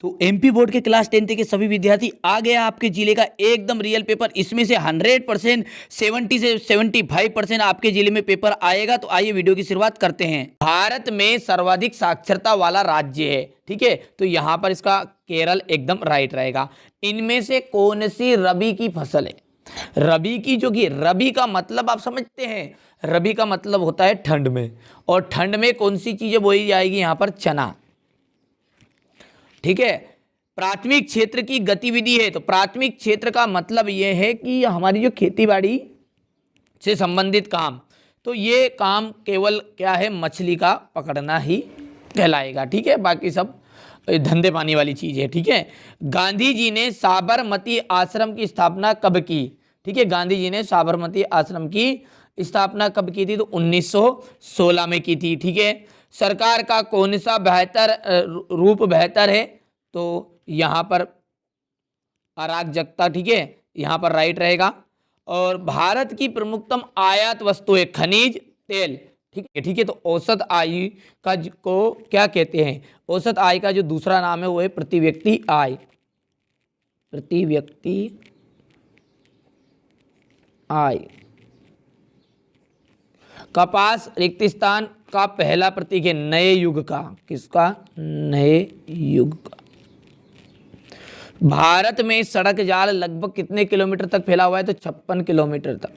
तो MP board के class 10 के सभी विद्यार्थी आ गया आपके जिले का एकदम रियल पेपर। इसमें से 100% 70 से 75% आपके जिले में पेपर आएगा। तो आइए वीडियो की शुरुआत करते हैं। भारत में सर्वाधिक साक्षरता वाला राज्य है, ठीक है, तो यहाँ पर इसका केरल एकदम राइट रहेगा। इनमें से कौन सी रबी की फसल है? रबी की, जो कि रबी का मतलब आप समझते हैं, रबी का मतलब होता है ठंड में, और ठंड में कौन सी चीजें बोई जाएगी? यहाँ पर चना, ठीक है। प्राथमिक क्षेत्र की गतिविधि है, तो प्राथमिक क्षेत्र का मतलब यह है कि हमारी जो खेती बाड़ी से संबंधित काम, तो ये काम केवल क्या है? मछली का पकड़ना ही कहलाएगा, ठीक है। बाकी सब धंधे पानी वाली चीज है, ठीक है। गांधी जी ने साबरमती आश्रम की स्थापना कब की? ठीक है, गांधी जी ने साबरमती आश्रम की स्थापना कब की थी? तो 1916 में की थी, ठीक है। सरकार का कौन सा रूप बेहतर है? तो यहाँ पर अराजकता, ठीक है, यहाँ पर राइट रहेगा। और भारत की प्रमुखतम आयात वस्तु है खनिज तेल, ठीक है। तो औसत आय का को क्या कहते हैं? औसत आय का जो दूसरा नाम है वो है प्रति व्यक्ति आय, प्रति व्यक्ति आय। कपास रेगिस्तान का पहला प्रतीक है नए युग का। किसका? नए युग का। भारत में सड़क जाल लगभग कितने किलोमीटर तक फैला हुआ है? तो 56 किलोमीटर तक।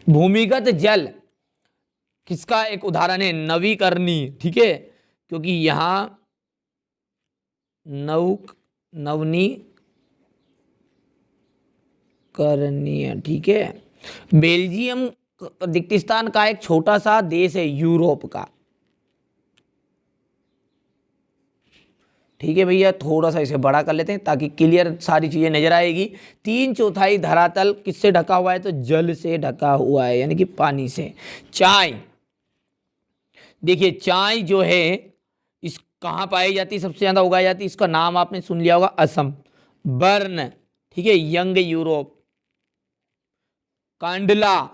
भूमिगत जल किसका एक उदाहरण है? नवीकरणीय, ठीक है, क्योंकि यहां नवीकरणीय, ठीक है। बेल्जियम रेगिस्तान का एक छोटा सा देश है यूरोप का, ठीक है भैया। थोड़ा सा इसे बड़ा कर लेते हैं ताकि क्लियर सारी चीजें नजर आएगी। 3/4 धरातल किससे ढका हुआ है? तो जल से ढका हुआ है, यानी कि पानी से। चाय, देखिए चाय जो है इस कहाँ पाई जाती है? सबसे ज्यादा उगाई जाती है, इसका नाम आपने सुन लिया होगा, असम। बर्न, ठीक है, यंग यूरोप। कांडला,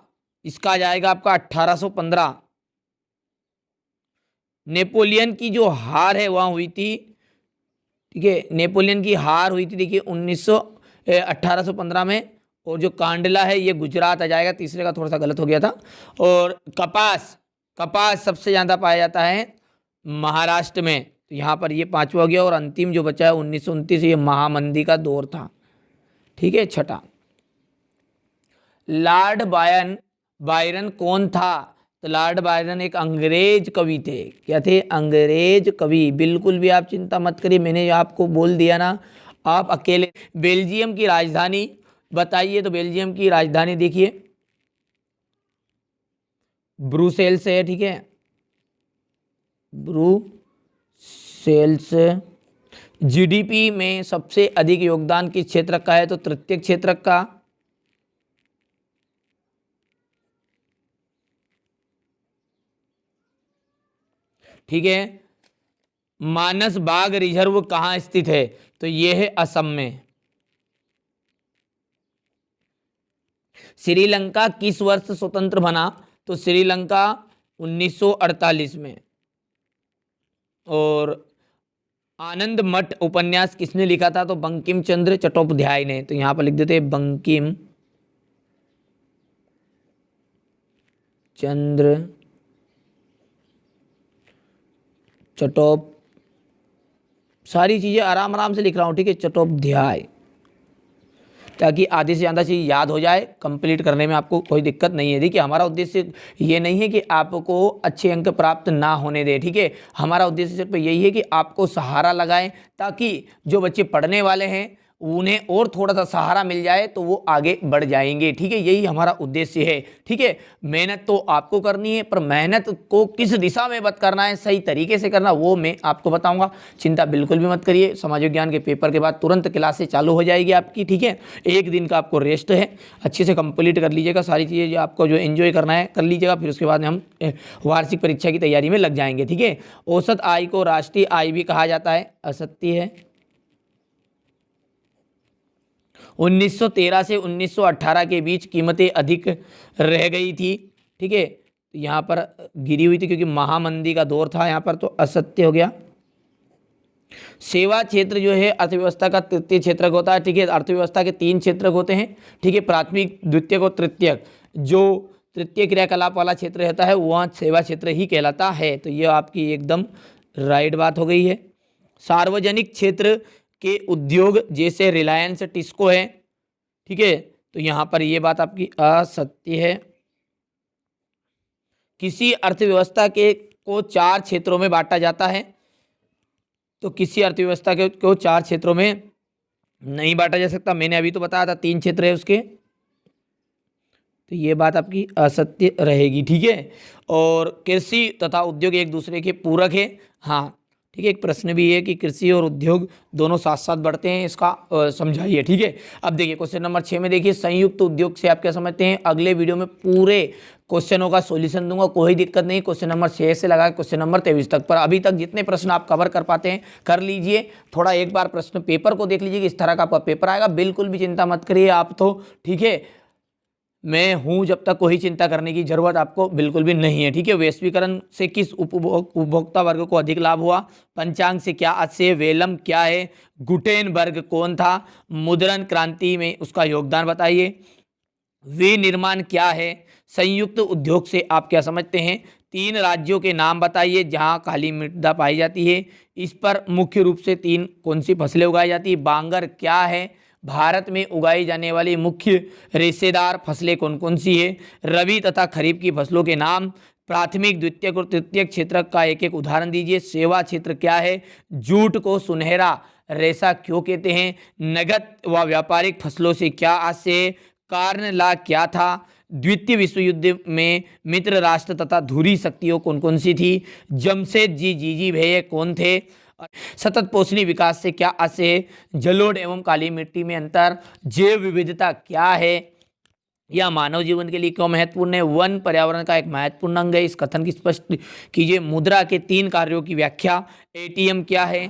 इसका जाएगा आपका 1815। नेपोलियन की जो हार है वहां हुई थी, ठीक है, नेपोलियन की हार हुई थी, देखिए 1815 में। और जो कांडला है ये गुजरात आ जाएगा, तीसरे का थोड़ा सा गलत हो गया था। और कपास, कपास सबसे ज्यादा पाया जाता है महाराष्ट्र में, तो यहाँ पर ये 5वां हो गया। और अंतिम जो बचा है 1929, ये महामंदी का दौर था, ठीक है। छठा, लॉर्ड बायरन कौन था? तो लॉर्ड बायरन एक अंग्रेज कवि थे। क्या थे? अंग्रेज कवि। बिल्कुल भी आप चिंता मत करिए, मैंने आपको बोल दिया ना, आप अकेले। बेल्जियम की राजधानी बताइए? तो बेल्जियम की राजधानी देखिए ब्रुसेल्स है, ठीक है, ब्रुसेल्स। जीडीपी में सबसे अधिक योगदान किस क्षेत्र का है? तो तृतीय क्षेत्र का। ठीक है। मानस बाग रिजर्व कहाँ स्थित है? तो यह है असम में। श्रीलंका किस वर्ष स्वतंत्र बना? तो श्रीलंका 1948 में। और आनंद मठ उपन्यास किसने लिखा था? तो बंकिम चंद्र चट्टोपाध्याय ने। तो यहां पर लिख देते हैं बंकिम चंद्र चट्टोप, सारी चीजें आराम आराम से लिख रहा हूं, ठीक है, चट्टोपाध्याय, ताकि आधे से ज़्यादा चीज़ याद हो जाए, कंप्लीट करने में आपको कोई दिक्कत नहीं है। देखिए हमारा उद्देश्य ये नहीं है कि आपको अच्छे अंक प्राप्त ना होने दे, ठीक है। हमारा उद्देश्य सिर्फ यही है कि आपको सहारा लगाएं, ताकि जो बच्चे पढ़ने वाले हैं उन्हें और थोड़ा सा सहारा मिल जाए तो वो आगे बढ़ जाएंगे, ठीक है। यही हमारा उद्देश्य है, ठीक है। मेहनत तो आपको करनी है, पर मेहनत को किस दिशा में मत करना है, सही तरीके से करना, वो मैं आपको बताऊंगा। चिंता बिल्कुल भी मत करिए। समाज विज्ञान के पेपर के बाद तुरंत क्लासेस चालू हो जाएगी आपकी, ठीक है। एक दिन का आपको रेस्ट है, अच्छे से कंप्लीट कर लीजिएगा सारी चीज़ें, जो आपको जो एंजॉय करना है कर लीजिएगा। फिर उसके बाद हम वार्षिक परीक्षा की तैयारी में लग जाएंगे, ठीक है। औसत आय को राष्ट्रीय आय भी कहा जाता है, असत्य है। 1913 से 1918 के बीच कीमतें अधिक रह गई थी, ठीक है, तो यहाँ पर गिरी हुई थी क्योंकि महामंदी का दौर था यहाँ पर, तो असत्य हो गया। सेवा क्षेत्र जो है अर्थव्यवस्था का तृतीय क्षेत्रक होता है, ठीक है। अर्थव्यवस्था के 3 क्षेत्रक होते हैं, ठीक है, प्राथमिक, द्वितीयक और तृतीयक। जो तृतीय क्रियाकलाप वाला क्षेत्र रहता है वह सेवा क्षेत्र ही कहलाता है। तो ये आपकी एकदम राइट बात हो गई है। सार्वजनिक क्षेत्र के उद्योग जैसे रिलायंस, टिस्को है, ठीक है, तो यहाँ पर ये बात आपकी असत्य है। किसी अर्थव्यवस्था के को 4 क्षेत्रों में बांटा जाता है, तो किसी अर्थव्यवस्था के को 4 क्षेत्रों में नहीं बांटा जा सकता। मैंने अभी तो बताया था 3 क्षेत्र है उसके, तो ये बात आपकी असत्य रहेगी, ठीक है। और कृषि तथा उद्योग एक दूसरे के पूरक है, हाँ, ठीक है। एक प्रश्न भी है कि कृषि और उद्योग दोनों साथ साथ बढ़ते हैं, इसका समझाइए, ठीक है। अब देखिए क्वेश्चन नंबर 6 में देखिए संयुक्त उद्योग से आप क्या समझते हैं। अगले वीडियो में पूरे क्वेश्चनों का सॉल्यूशन दूंगा, कोई दिक्कत नहीं। क्वेश्चन नंबर 6 से लगा क्वेश्चन नंबर 23 तक, पर अभी तक जितने प्रश्न आप कवर कर पाते हैं कर लीजिए। थोड़ा एक बार प्रश्न पेपर को देख लीजिए कि इस तरह का आपका पेपर आएगा। बिल्कुल भी चिंता मत करिए आप तो, ठीक है, मैं हूं जब तक कोई चिंता करने की जरूरत आपको बिल्कुल भी नहीं है, ठीक है। वैश्वीकरण से किस उपभोक्ता वर्ग को अधिक लाभ हुआ। पंचांग से क्या आशय, वेलम क्या है, गुटेनबर्ग कौन था, मुद्रण क्रांति में उसका योगदान बताइए, विनिर्माण क्या है, संयुक्त उद्योग से आप क्या समझते हैं। 3 राज्यों के नाम बताइए जहां काली मृदा पाई जाती है। इस पर मुख्य रूप से 3 कौन सी फसलें उगाई जाती है। बांगर क्या है, भारत में उगाई जाने वाली मुख्य रेशेदार फसलें कौन कौन सी है। रबी तथा खरीफ की फसलों के नाम। प्राथमिक, द्वितीयक और तृतीयक क्षेत्र का एक एक उदाहरण दीजिए। सेवा क्षेत्र क्या है, जूट को सुनहरा रेशा क्यों कहते हैं, नगद व व्यापारिक फसलों से क्या आशय, कारण ला क्या था, द्वितीय विश्व युद्ध में मित्र राष्ट्र तथा धुरी शक्तियों कौन कौन सी थी, जमशेदजी जीजी भैया कौन थे, सतत पोषणी विकास से क्या आशय है, जलोढ़ एवं काली मिट्टी में अंतर, जैव विविधता क्या है, यह मानव जीवन के लिए क्यों महत्वपूर्ण है, वन पर्यावरण का एक महत्वपूर्ण अंग है, इस कथन की स्पष्ट कीजिए। मुद्रा के 3 कार्यों की व्याख्या। एटीएम क्या है,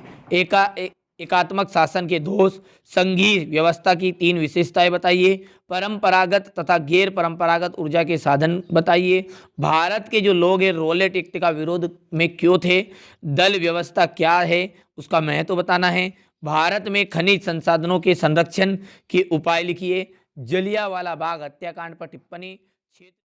एकात्मक शासन के दोष, संघीय व्यवस्था की 3 विशेषताएं बताइए। परंपरागत तथा गैर परंपरागत ऊर्जा के साधन बताइए। भारत के जो लोग हैं रोलेट एक्ट का विरोध में क्यों थे। दल व्यवस्था क्या है उसका महत्व बताना है। भारत में खनिज संसाधनों के संरक्षण के उपाय लिखिए। जलियांवाला बाग हत्याकांड पर टिप्पणी।